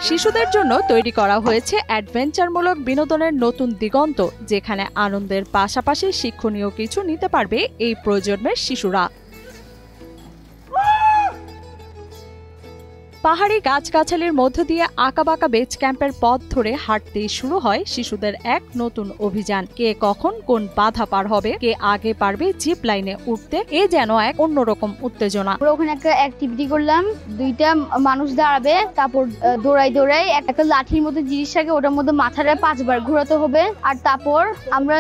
শিশুদের জন্য তৈরি করা হয়েছে অ্যাডভেঞ্চারমূলক বিনোদনের নতুন দিগন্ত, যেখানে আনন্দের পাশাপাশি শিক্ষণীয় কিছু নিতে পারবে এই প্রজন্মের শিশুরা। পাহাড়ি গাছগাছালির মধ্য দিয়ে আঁকাবাঁকা বেস ক্যাম্পের পথ ধরে হাঁটতেই শুরু হয় শিশুদের এক নতুন অভিযান। কে কখন কোন বাধা পার হবে, কে আগে পারবে জিপ লাইনে উঠতে, এ যেন এক অন্যরকম উত্তেজনা। ওখানে একটা অ্যাক্টিভিটি করলাম, দুইটা মানুষ দাঁড়াবে, তারপর দৌড়াই একটা লাঠির মতো জিনিস থাকে, ওটার মধ্যে মাথাটা 5 বার ঘোরাতে হবে। আর তারপর আমরা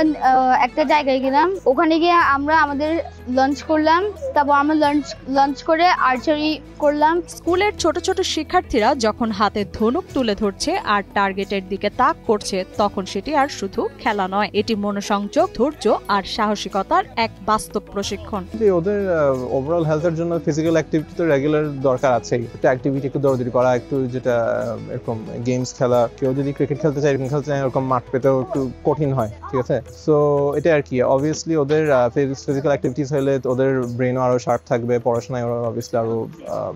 একটা জায়গায় গেলাম, ওখানে গিয়ে আমরা আমাদের লাঞ্চ করলাম, তারপর আমরা লাঞ্চ করে আর্চারি করলাম। স্কুলের ছোট ছোট শিক্ষার্থীরা যখন হাতে ধনুক তুলে ধরছে আর টার্গেটের দিকে তাক করছে, তখন সেটি আর শুধু খেলা নয়, এটি মনোসংযোগ, ধৈর্য আর সাহসিকতার এক বাস্তব প্রশিক্ষণ। ওদের ওভারঅল হেলথের জন্য ফিজিক্যাল অ্যাক্টিভিটি তো রেগুলার দরকার আছেই। একটা অ্যাক্টিভিটি, একটু দৌড়াদৌড়ি করা, একটু যেটা এরকম গেমস খেলা, কেউ যদি ক্রিকেট খেলতে চায়, এরকম মাঠ পেতেও একটু কঠিন হয়, ঠিক আছে? সো এটা আর কি, অবভিয়াসলি ওদের ফিজিক্যাল অ্যাক্টিভিটিস হলে ওদের ব্রেনও আরো শার্প থাকবে, পড়াশোনায় ওরা অবভিয়াসলি আরো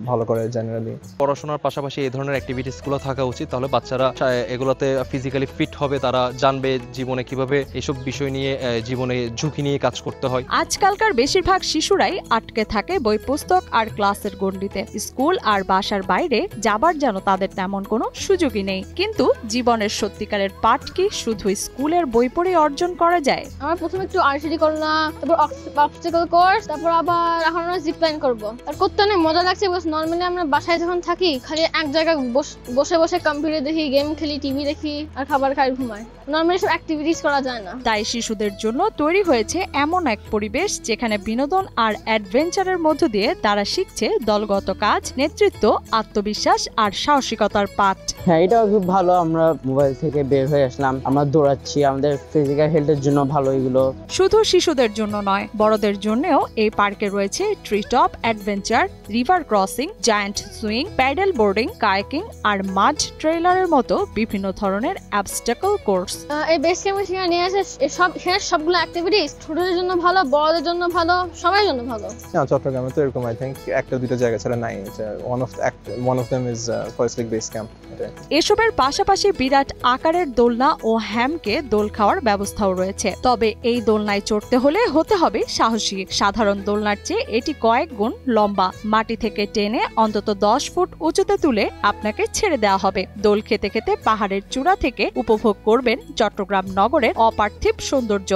ভালো করে জেনারেলি। পড়াশোনার পাশাপাশি এই ধরনের অ্যাক্টিভিটিসগুলো থাকা উচিত, তাহলে বাচ্চারা এগুলোতে ফিজিক্যালি ফিট হবে, তারা জানবে জীবনে কিভাবে এসব বিষয় নিয়ে জীবনে ঝুঁকি নিয়ে কাজ করতে হয়। আজকালকার বেশিরভাগ শিশুরাই আটকে থাকে বই, পুস্তক আর ক্লাসের গণ্ডিতে। স্কুল আর বাসার বাইরে যাবার যেন তাদের তেমন কোনো সুযোগই নেই। কিন্তু জীবনের সত্যিকারের পাঠ কি শুধু স্কুলের বই পড়ে অর্জন করা যায়? আমরা প্রথমে একটু আর্চারি করলাম, তারপর অবস্টাকল কোর্স, তারপর আবার এখন আমরা জিপ লাইন করবো। আর করতে অনেক মজা লাগছে। নর্মালি আমরা বাসায় যখন থাকি, খালি এক জায়গায় বসে বসে কম্পিউটার দেখি, গেম খেলি, টিভি দেখি আর খাবার খাই, ঘুমাই। নর্মালি সব অ্যাক্টিভিটিস করা যায় না। তাই শিশুদের জন্য তৈরি হয়েছে এমন এক পরিবেশ যেখানে বিনোদন আর অ্যাডভেঞ্চারের মধ্য দিয়ে তারা শিখছে দলগত কাজ, নেতৃত্ব, আত্মবিশ্বাস আর সাহসিকতার পাঠ। হ্যাঁ, এটাও খুব ভালো। আমরা মোবাইল থেকে বের হয়ে আসলাম, আমরা দৌড়াচ্ছি, আমাদের ফিজিক্যাল হেলথের জন্য ভালো এগুলো। শুধু শিশুদের জন্য নয়, বড়দের জন্যও এই পার্কে রয়েছে tree top adventure, river crossing, giant swing, paddle boarding, kayaking আর মাড ট্রেইলারের মতো বিভিন্ন ধরনের অবস্টাকল কোর্স। এই বেস ক্যাম্পে সেখানে নিয়ে আসে সবগুলো অ্যাক্টিভিটিস ছোটদের জন্য ভালো, বড়দের জন্য ভালো, সবার জন্য ভালো। চট্টগ্রামে তো এরকম আই থিংক একটা দুইটা জায়গা ছাড়া নাই। One of them is forest lake base camp. এসবের পাশাপাশি বিরাট আকারের দোলনা ও হ্যামকে দোল খাওয়ার ব্যবস্থাও রয়েছে। তবে এই দোলনায় চড়তে হলে হতে হবে সাহসী। সাধারণ দোলনার চেয়ে এটি কয়েক গুণ লম্বা। মাটি থেকে টেনে অন্তত 10 ফুট উঁচুতে তুলে আপনাকে ছেড়ে দেওয়া হবে। দোল খেতে খেতে পাহাড়ের চূড়া থেকে উপভোগ করবেন চট্টগ্রাম নগরের অপার্থিব সৌন্দর্য।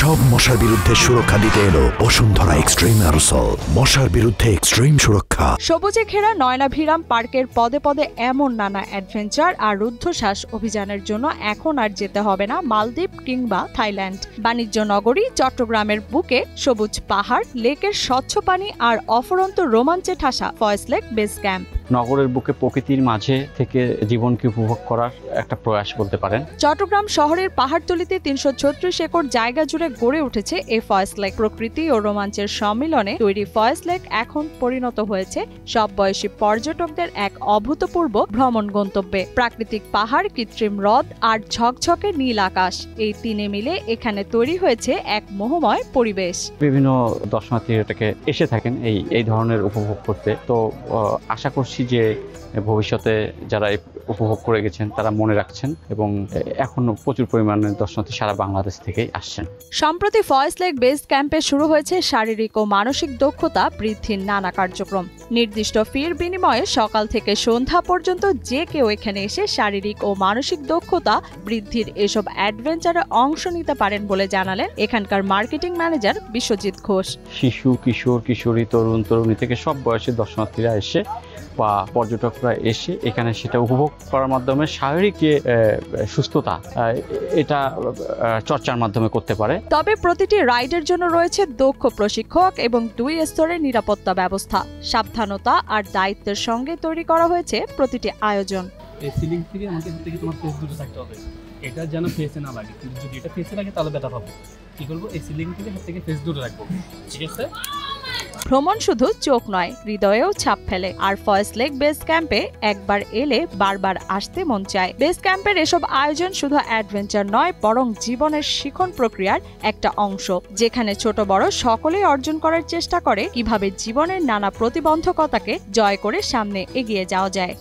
সব মশার বিরুদ্ধে সুরক্ষা দিতে এলো বসুন্ধরা এক্সট্রিম অ্যারোসল, মশার বিরুদ্ধে এক্সট্রিম সুরক্ষা। সবুজে ঘেরা নয়নাভিরাম পার্কের পদে পদে এমন নানা অ্যাডভেঞ্চার আর রুদ্ধশ্বাস অভিযানের জন্য এখন আর যেতে হবে না মালদ্বীপ কিংবা থাইল্যান্ড। বাণিজ্য নগরী চট্টগ্রামের বুকে সবুজ পাহাড়, লেকের স্বচ্ছ পানি আর অফুরন্ত রোমাঞ্চে ঠাসা ফরেস্ট লেক বেস ক্যাম্প। নগরের বুকে প্রকৃতির মাঝে থেকে জীবনকে উপভোগ করার একটা প্রয়াস বলতে পারেন। চট্টগ্রাম শহরের পাহাড়তলিতে 336 একর জায়গা জুড়ে গড়ে উঠেছে এই ফরেস্ট লেক। প্রকৃতি ও রোমাঞ্চের সম্মিলনে তৈরি ফরেস্ট লেক এখন পরিণত হয়েছে সব বয়সী পর্যটকদের এক অভূতপূর্ব ভ্রমণ গন্তব্যে। প্রাকৃতিক পাহাড়, কৃত্রিম হ্রদ আর ঝকঝকে নীল আকাশ, এই তিনে মিলে এখানে তৈরি হয়েছে এক মোহময় পরিবেশ। বিভিন্ন দর্শনার্থীরা এটাকে এসে থাকেন এই ধরনের উপভোগ করতে। তো আশা করছি যে ভবিষ্যতে যারা উপভোগ করে গেছেন তারা মনে রাখছেন এবং এখনো প্রচুর পরিমাণে দর্শনার্থী সারা বাংলাদেশ থেকে আসছেন। সম্প্রতি ফরেস্ট লেক বেস ক্যাম্পে শুরু হয়েছে শারীরিক ও মানসিক দক্ষতা বৃদ্ধির নানা কার্যক্রম। নির্দিষ্ট ফির বিনিময়ে সকাল থেকে সন্ধ্যা পর্যন্ত যে কেউ এখানে এসে শারীরিক ও মানসিক দক্ষতা বৃদ্ধির এসব অ্যাডভেঞ্চারে অংশ নিতে পারেন বলে জানালেন এখানকার মার্কেটিং ম্যানেজার বিশ্বজিৎ ঘোষ। শিশু, কিশোর, কিশোরী, তরুণ, তরুণী থেকে সব বয়সের দর্শনার্থীরা এসে বা পর্যটকরা এসে এখানে সেটা উপভোগ করার মাধ্যমে শারীরিক যে সুস্থতা এটা চর্চার মাধ্যমে করতে পারে। তবে প্রতিটি রাইডের জন্য রয়েছে দক্ষ প্রশিক্ষক এবং 2 স্তরের নিরাপত্তা ব্যবস্থা। সাবধানতা আর দায়িত্বের সঙ্গে তৈরি করা হয়েছে প্রতিটি আয়োজন। এই সিলিং থেকে আমাদের থেকে তোমার ফেস দুটো থাকতে হবে, এটা যেন ফেসে না লাগে। কিন্তু যদি এটা ফেসে লাগে তাহলে ব্যথা পাবো। কি করবো, এই সিলিং থেকে হাত থেকে ফেস দুটো রাখবো, ঠিক আছে? ভ্রমণ শুধু চোখ নয়, হৃদয়েও ছাপ ফেলে। আর ফয়েজ লেক বেস ক্যাম্পে একবার এলে বারবার আসতে মন চায়। বেস ক্যাম্পের এসব আয়োজন শুধু অ্যাডভেঞ্চার নয়, বরং জীবনের শিখন প্রক্রিয়ার একটা অংশ, যেখানে ছোট বড় সকলেই অর্জন করার চেষ্টা করে কিভাবে জীবনের নানা প্রতিবন্ধকতাকে জয় করে সামনে এগিয়ে যাওয়া যায়।